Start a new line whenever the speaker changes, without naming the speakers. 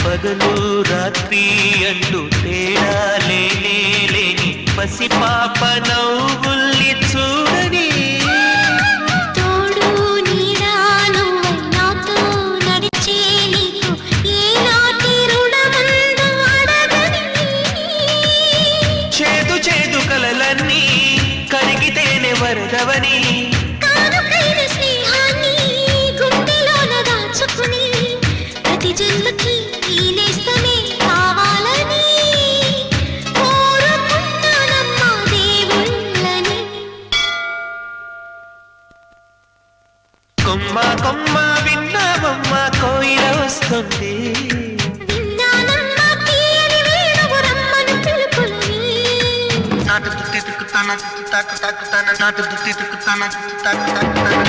పగలు రాత్రి అంటూ తేడా లేని పసిపాప నవ్వుల్ని చూడని
తోడు నీడా నువ్వై నాతో నడిచే నీకు ఏనాటి రుణముందు అడగని
చేదు చేదు కలలన్నీ కరిగితేనే వరదవని
కానుకైన స్నేహాన్ని గుండెలోన దాచుకుని ప్రతి జన్మకి ఈ నేస్తమే కావాలని కోరుకుంటానమ్మా దేవుళ్ళని.
కొమ్మ కొమ్మ విన్నావమ్మ కోయిల వస్తుంది
విన్నానమ్మా తీయని వేణువు రమ్మను పిలుపులని.
నాటు దుత్తి తుక్కుతాన తాకు తాకుతాన నాటు దుత్తి తుక్కుతాన తాకు తాకుతాన